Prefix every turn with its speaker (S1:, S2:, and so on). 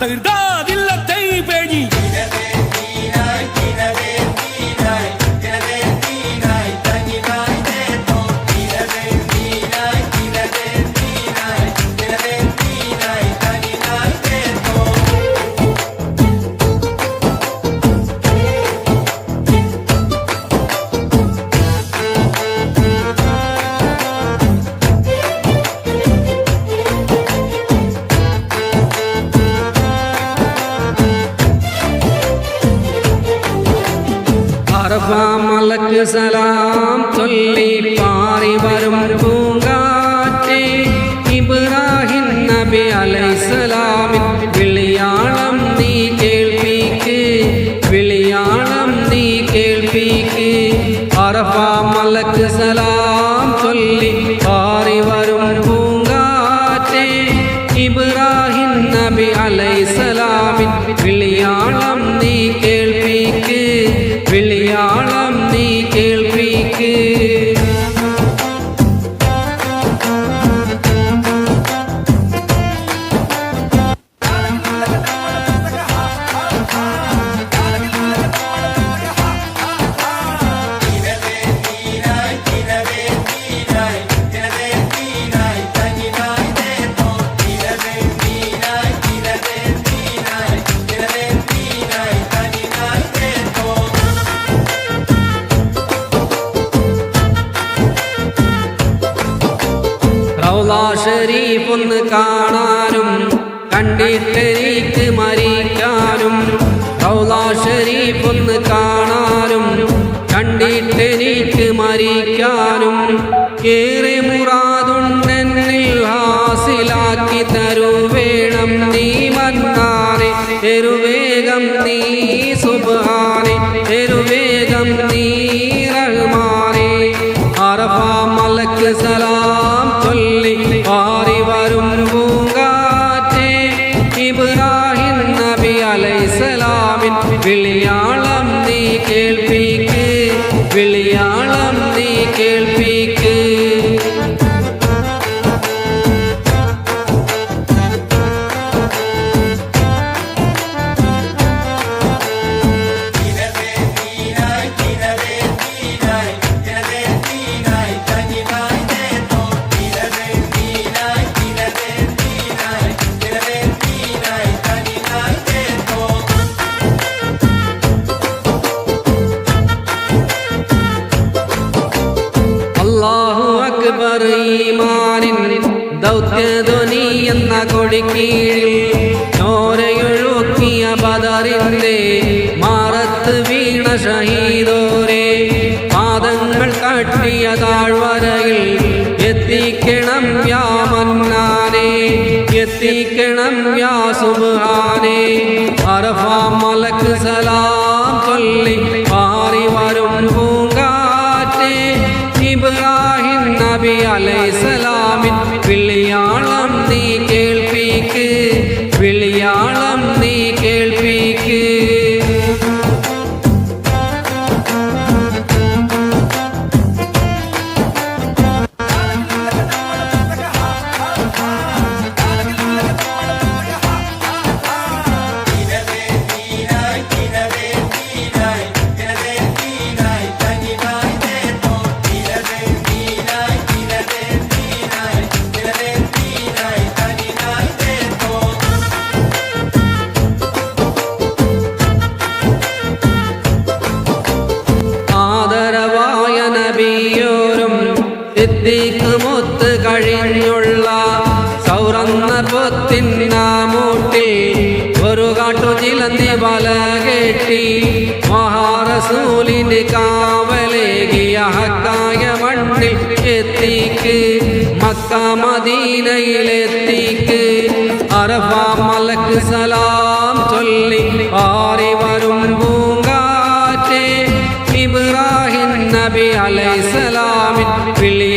S1: തകർത്താതില്ലത്തെ പേഴി
S2: മലക്ക് സലാം ചൊല്ലി പാറി വരും പൂങ്കാറ്റേ ഇബ്രാഹിം നബി അലൈഹിസ്സലാമിൻ വിളിയാളം നീ കേൾപ്പിക്ക് വിളിയാളം നീ കേൾപ്പിക്ക് അറഫ മലക്ക് സലാം ചൊല്ലി പാറി വരും പൂങ്കാറ്റേ ഇബ്രാഹിം നബി അലൈഹിസ്സലാമിൻ വിളിയാളം നീ കേൾപ്പിക്ക് വിളിയാളം നീ കേൾപ്പിക്ക് ഷരീഫൊന്ന് കാണാനും കണ്ടിട്ടെനിക്ക് മരിക്കാനും റൗളാ ഷരീഫൊന്ന് കാണാനും കണ്ടിട്ടെനിക്ക് മരിക്കാനും ഏറെ മുറാദുണ്ടെന്നിൽ ഹാസിലാക്കി തരുവേണം നീ മന്നാനെ തെരുവേഗം നീ സുബ്ഹാനെ തെരുവേഗം നീ റഹ്മാനെ അറഫ മലക്ക് സലാം ചൊല്ലി പാറി വരും പൂങ്കാറ്റേ ഇബ്രാഹിം നബി അലൈഹിസ്സലാമിൻ വിളിയാളം നീ കേൾപ്പിക്ക് വിളിയാളം നീ കേൾപ്പിക്ക് അല്ലാഹു അക്ബർ ഈമാനിൻ ദൗത്യധ്വനി എന്ന കൊടിക്കീഴിൽ ചോരയൊഴുക്കിയ ബദറിന്റെ മാറത്ത് വീണ ഷഹീദോരെ പാദങ്ങൾ തട്ടിയ താഴ്വരയിൽ എത്തിക്കണം യാ മന്നാനെ എത്തിക്കണം യാ സുബ്ഹാനെ അറഫ മലക്ക് സലാം ചൊല്ലി പാറി വരും പൂങ്കാറ്റേ ഇബ്രാഹിം നബി അലൈഹിസ്സലാമിൻ വിളിയാളം നീ കേൾപ്പിക്ക് വിളിയാളം നീ കേൾപ്പിക്ക് സിദ്ദീഖുമൊത്ത് കഴിഞ്ഞുള്ള സൗറന്ന പൊത്തിന്നാമൂട്ടിൽ ഒരു കാട്ടു ചിലന്തി വല കെട്ടി മഹാറസൂലിന്റെ കാവലേകിയ ഹക്കായ മണ്ണിൽ എത്തിക്ക് മക്ക മദീനയിലെത്തിക്ക് അറഫ മലക്ക് സലാം ചൊല്ലി പാറി വരും പൂങ്കാറ്റേ ഇബ്രാഹിം നബി അലൈഹിസ്സലാമിൻ വിളി